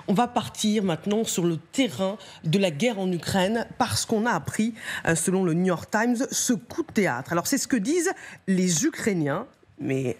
On va partir maintenant sur le terrain de la guerre en Ukraine parce qu'on a appris, selon le New York Times, ce coup de théâtre. Alors c'est ce que disent les Ukrainiens, mais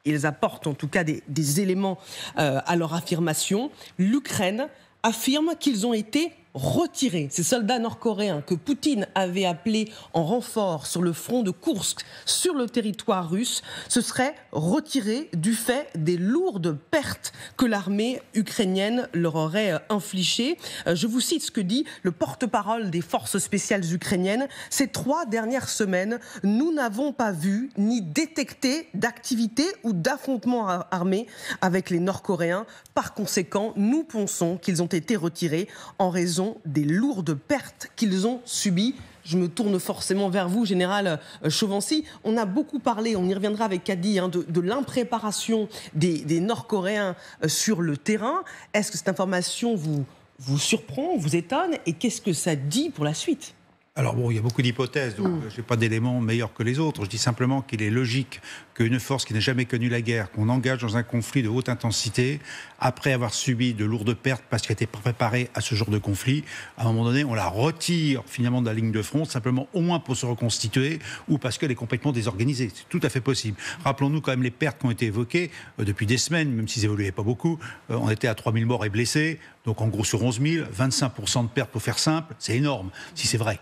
ils apportent en tout cas des éléments à leur affirmation. L'Ukraine affirme qu'ils ont été retirés. Ces soldats nord-coréens que Poutine avait appelés en renfort sur le front de Koursk, sur le territoire russe, se seraient retirés du fait des lourdes pertes que l'armée ukrainienne leur aurait infligées. Je vous cite ce que dit le porte-parole des forces spéciales ukrainiennes. Ces 3 dernières semaines, nous n'avons pas vu ni détecté d'activité ou d'affrontement armé avec les Nord-Coréens. Par conséquent, nous pensons qu'ils ont été retirés en raison des lourdes pertes qu'ils ont subies. Je me tourne forcément vers vous, Général Chauvency. On a beaucoup parlé, on y reviendra avec Kadi, de l'impréparation des Nord-Coréens sur le terrain. Est-ce que cette information vous surprend, vous étonne, et qu'est-ce que ça dit pour la suite ? Alors bon, il y a beaucoup d'hypothèses, donc je n'ai pas d'éléments meilleurs que les autres. Je dis simplement qu'il est logique qu'une force qui n'a jamais connu la guerre, qu'on engage dans un conflit de haute intensité, après avoir subi de lourdes pertes parce qu'elle était préparée à ce genre de conflit, à un moment donné, on la retire finalement de la ligne de front, simplement au moins pour se reconstituer ou parce qu'elle est complètement désorganisée. C'est tout à fait possible. Rappelons-nous quand même les pertes qui ont été évoquées depuis des semaines, même s'ils n'évoluaient pas beaucoup. On était à 3000 morts et blessés, donc en gros sur 11 000, 25% de pertes pour faire simple, c'est énorme, si c'est vrai.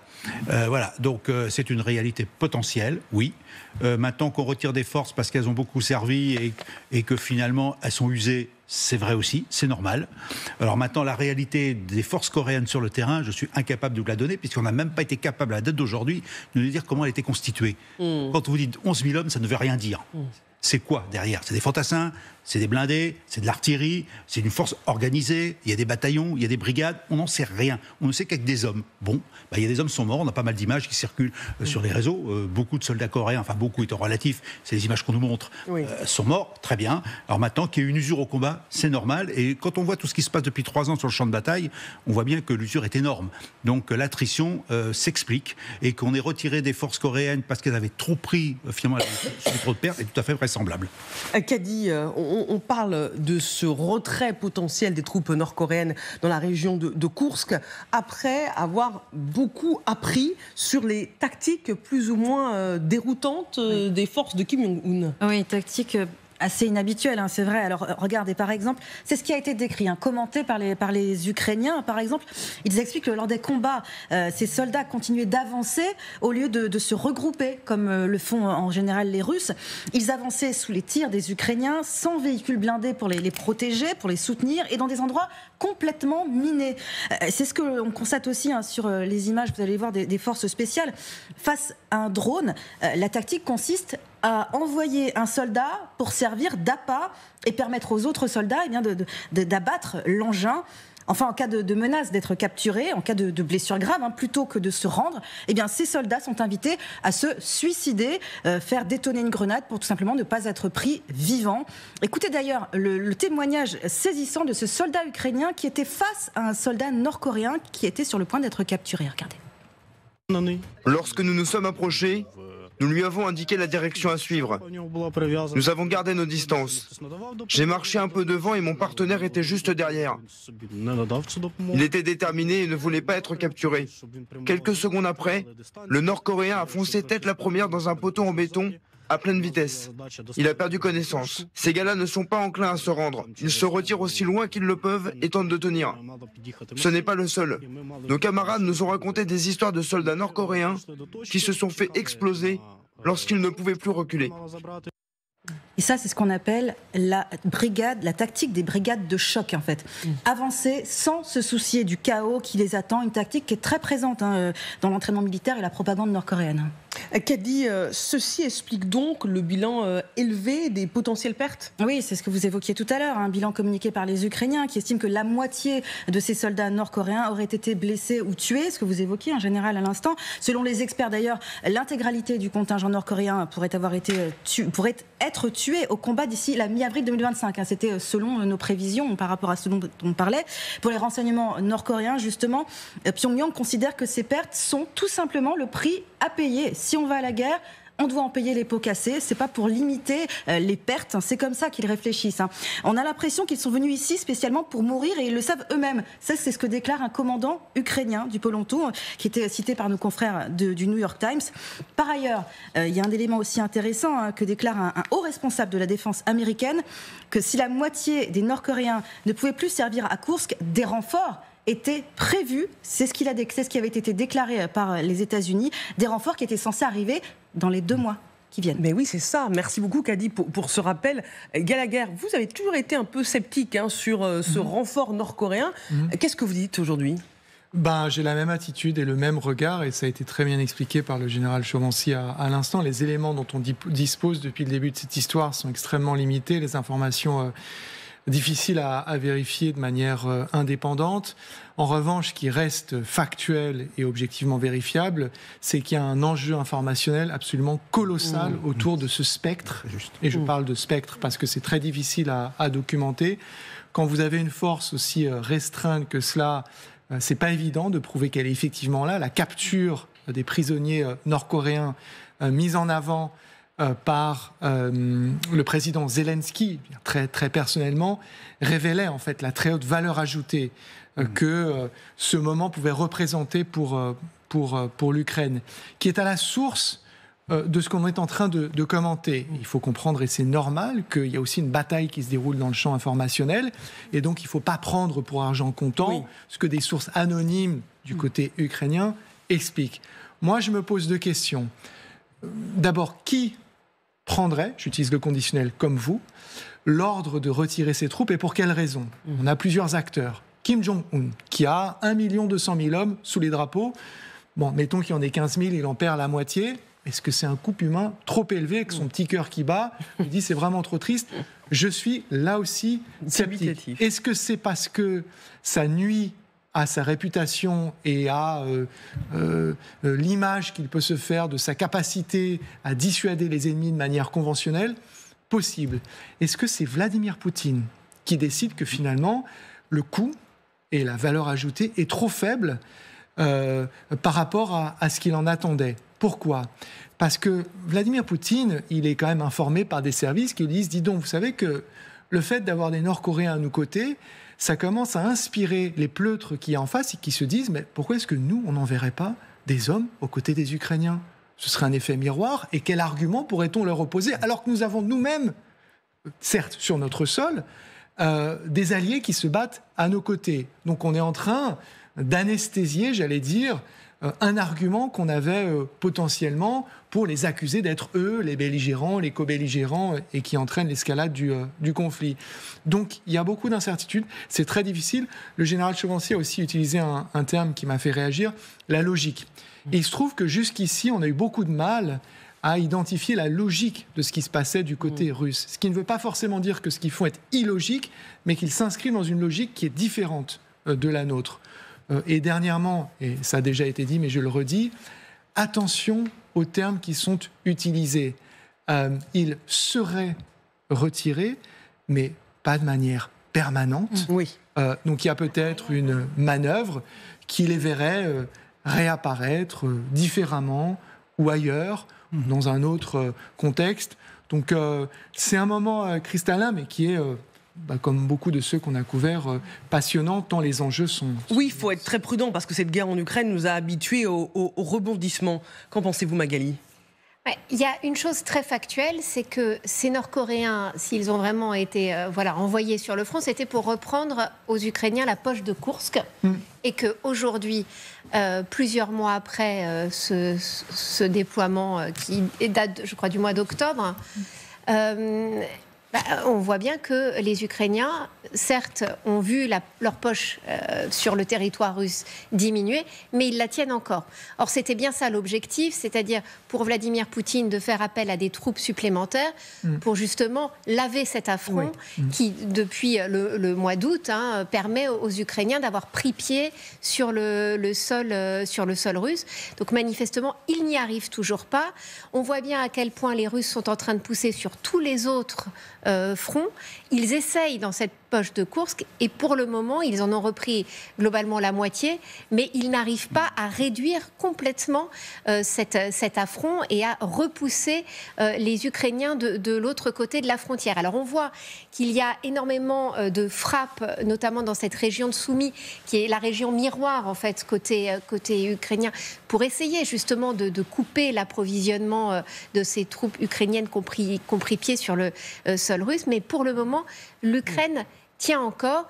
Voilà, donc c'est une réalité potentielle, oui. Maintenant qu'on retire des forces parce qu'elles ont beaucoup servi et que finalement elles sont usées, c'est vrai aussi, c'est normal. Alors maintenant, la réalité des forces coréennes sur le terrain, je suis incapable de vous la donner, puisqu'on n'a même pas été capable à la date d'aujourd'hui de nous dire comment elle était constituée. Quand vous dites 11 000 hommes, ça ne veut rien dire. C'est quoi derrière ? C'est des fantassins, c'est des blindés, c'est de l'artillerie, c'est une force organisée, il y a des bataillons, il y a des brigades, on n'en sait rien. On ne sait qu'avec des hommes. Bon, il y a des hommes qui sont morts, on a pas mal d'images qui circulent sur les réseaux. Beaucoup de soldats coréens, enfin beaucoup étant relatif, c'est les images qu'on nous montre, sont morts, très bien. Alors maintenant qu'il y a une usure au combat, c'est normal. Et quand on voit tout ce qui se passe depuis 3 ans sur le champ de bataille, on voit bien que l'usure est énorme. Donc l'attrition s'explique, et qu'on ait retiré des forces coréennes parce qu'elles avaient trop pris, finalement, elles avaient trop de pertes, est tout à fait vraisemblable. Kadi, on parle de ce retrait potentiel des troupes nord-coréennes dans la région de Koursk, après avoir beaucoup appris sur les tactiques plus ou moins déroutantes des forces de Kim Jong-un. Oui, tactiques assez inhabituel, c'est vrai. Alors regardez, par exemple, c'est ce qui a été décrit, commenté par les Ukrainiens. Par exemple, ils expliquent que lors des combats, ces soldats continuaient d'avancer au lieu de se regrouper, comme le font en général les Russes. Ils avançaient sous les tirs des Ukrainiens, sans véhicules blindés pour les protéger, pour les soutenir, et dans des endroits complètement minés. C'est ce que l'on constate aussi sur les images, vous allez voir, des forces spéciales. Face à un drone, la tactique consiste à envoyer un soldat pour servir d'appât et permettre aux autres soldats d'abattre l'engin. Enfin, en cas de menace d'être capturés, en cas de blessure grave, plutôt que de se rendre, ces soldats sont invités à se suicider, faire détonner une grenade pour tout simplement ne pas être pris vivant. Écoutez d'ailleurs le témoignage saisissant de ce soldat ukrainien qui était face à un soldat nord-coréen qui était sur le point d'être capturé. Regardez. Lorsque nous nous sommes approchés, nous lui avons indiqué la direction à suivre. Nous avons gardé nos distances. J'ai marché un peu devant et mon partenaire était juste derrière. Il était déterminé et ne voulait pas être capturé. Quelques secondes après, le Nord-Coréen a foncé tête la première dans un poteau en béton à pleine vitesse. Il a perdu connaissance. Ces gars-là ne sont pas enclins à se rendre. Ils se retirent aussi loin qu'ils le peuvent et tentent de tenir. Ce n'est pas le seul. Nos camarades nous ont raconté des histoires de soldats nord-coréens qui se sont fait exploser lorsqu'ils ne pouvaient plus reculer. Et ça, c'est ce qu'on appelle la tactique des brigades de choc, en fait. Avancer sans se soucier du chaos qui les attend, une tactique qui est très présente dans l'entraînement militaire et la propagande nord-coréenne. Kadi, ceci explique donc le bilan élevé des potentielles pertes ? Oui, c'est ce que vous évoquiez tout à l'heure, un bilan communiqué par les Ukrainiens qui estiment que la moitié de ces soldats nord-coréens auraient été blessés ou tués, ce que vous évoquiez en général à l'instant. Selon les experts d'ailleurs, l'intégralité du contingent nord-coréen pourrait être tué au combat d'ici la mi-avril 2025. C'était selon nos prévisions par rapport à ce dont on parlait. Pour les renseignements nord-coréens, justement, Pyongyang considère que ces pertes sont tout simplement le prix à payer. Si on va à la guerre, on doit en payer les pots cassés, c'est pas pour limiter les pertes, c'est comme ça qu'ils réfléchissent. On a l'impression qu'ils sont venus ici spécialement pour mourir et ils le savent eux-mêmes. Ça, c'est ce que déclare un commandant ukrainien du pôle Antou, qui était cité par nos confrères du New York Times. Par ailleurs, il y a un élément aussi intéressant que déclare un haut responsable de la défense américaine, que si la moitié des Nord-Coréens ne pouvaient plus servir à Koursk, des renforts étaient prévus. C'est ce qui avait été déclaré par les États-Unis, des renforts qui étaient censés arriver dans les 2 mois qui viennent. Mais oui, c'est ça. Merci beaucoup, Kadi, pour ce rappel. Gallagher, vous avez toujours été un peu sceptique sur ce renfort nord-coréen. Qu'est-ce que vous dites aujourd'hui ? J'ai la même attitude et le même regard, et ça a été très bien expliqué par le général Chauvency à l'instant. Les éléments dont on dispose depuis le début de cette histoire sont extrêmement limités, les informations difficiles à vérifier de manière indépendante. En revanche, ce qui reste factuel et objectivement vérifiable, c'est qu'il y a un enjeu informationnel absolument colossal autour de ce spectre. Et je parle de spectre parce que c'est très difficile à documenter. Quand vous avez une force aussi restreinte que cela, c'est pas évident de prouver qu'elle est effectivement là. La capture des prisonniers nord-coréens mise en avant par le président Zelensky, très, très personnellement, révélait en fait la très haute valeur ajoutée que ce moment pouvait représenter pour l'Ukraine, qui est à la source de ce qu'on est en train de commenter. Il faut comprendre, et c'est normal, qu'il y a aussi une bataille qui se déroule dans le champ informationnel, et donc il ne faut pas prendre pour argent comptant ce que des sources anonymes du côté ukrainien expliquent. Moi, je me pose 2 questions. D'abord, qui prendrait, j'utilise le conditionnel comme vous, l'ordre de retirer ses troupes et pour quelles raisons ? On a plusieurs acteurs. Kim Jong-un, qui a 1 200 000 hommes sous les drapeaux. Bon, mettons qu'il y en ait 15 000, il en perd la moitié. Est-ce que c'est un coût humain trop élevé avec son petit cœur qui bat ? Il dit c'est vraiment trop triste. Je suis là aussi sceptique. Est-ce que c'est parce que ça nuit à sa réputation et à l'image qu'il peut se faire de sa capacité à dissuader les ennemis de manière conventionnelle ? Possible. Est-ce que c'est Vladimir Poutine qui décide que finalement le coût et la valeur ajoutée est trop faible par rapport à ce qu'il en attendait ? Pourquoi ? Parce que Vladimir Poutine, il est quand même informé par des services qui lui disent « Dis donc, vous savez que le fait d'avoir des Nord-Coréens à nos côtés, ça commence à inspirer les pleutres qui y a en face et qui se disent « Mais pourquoi est-ce que nous, on n'enverrait pas des hommes aux côtés des Ukrainiens ? Ce serait un effet miroir. Et quel argument pourrait-on leur opposer alors que nous avons nous-mêmes, certes sur notre sol, des alliés qui se battent à nos côtés. Donc on est en train d'anesthésier, j'allais dire, un argument qu'on avait potentiellement pour les accuser d'être eux, les belligérants, les co-belligérants, et qui entraînent l'escalade du conflit. Donc il y a beaucoup d'incertitudes, c'est très difficile. Le général Chauvency a aussi utilisé un terme qui m'a fait réagir, la logique. Et il se trouve que jusqu'ici, on a eu beaucoup de mal à identifier la logique de ce qui se passait du côté russe. Ce qui ne veut pas forcément dire que ce qu'ils font est illogique, mais qu'ils s'inscrivent dans une logique qui est différente de la nôtre. Et dernièrement, et ça a déjà été dit, mais je le redis, attention aux termes qui sont utilisés. Ils seraient retirés, mais pas de manière permanente. Oui. Donc il y a peut-être une manœuvre qui les verrait réapparaître différemment ou ailleurs, dans un autre contexte. Donc c'est un moment cristallin, mais qui est... comme beaucoup de ceux qu'on a couverts, passionnants, tant les enjeux sont... Oui, il faut être très prudent, parce que cette guerre en Ukraine nous a habitués au rebondissement. Qu'en pensez-vous, Magali ? Il y a une chose très factuelle, c'est que ces Nord-Coréens, s'ils ont vraiment été envoyés sur le front, c'était pour reprendre aux Ukrainiens la poche de Koursk. Et qu'aujourd'hui, plusieurs mois après ce déploiement qui date, je crois, du mois d'octobre, on voit bien que les Ukrainiens, certes, ont vu leur poche sur le territoire russe diminuer, mais ils la tiennent encore. Or, c'était bien ça l'objectif, c'est-à-dire pour Vladimir Poutine de faire appel à des troupes supplémentaires pour justement laver cet affront qui, depuis le mois d'août, permet aux Ukrainiens d'avoir pris pied sur le sol russe. Donc, manifestement, ils n'y arrivent toujours pas. On voit bien à quel point les Russes sont en train de pousser sur tous les autres fronts. Ils essayent, dans cette poche de Koursk. Et pour le moment, ils en ont repris globalement la moitié, mais ils n'arrivent pas à réduire complètement cet affront et à repousser les Ukrainiens de l'autre côté de la frontière. Alors on voit qu'il y a énormément de frappes, notamment dans cette région de Soumy, qui est la région miroir en fait côté ukrainien, pour essayer justement de couper l'approvisionnement de ces troupes ukrainiennes qui ont pris pied sur le sol russe. Mais pour le moment, l'Ukraine tient encore.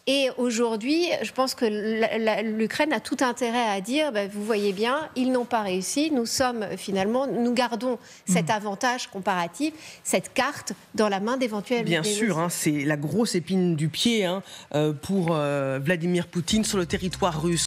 Et aujourd'hui, je pense que l'Ukraine a tout intérêt à dire, vous voyez bien, ils n'ont pas réussi. Nous gardons cet avantage comparatif, cette carte dans la main d'éventuels. Bien sûr, c'est la grosse épine du pied pour Vladimir Poutine sur le territoire russe.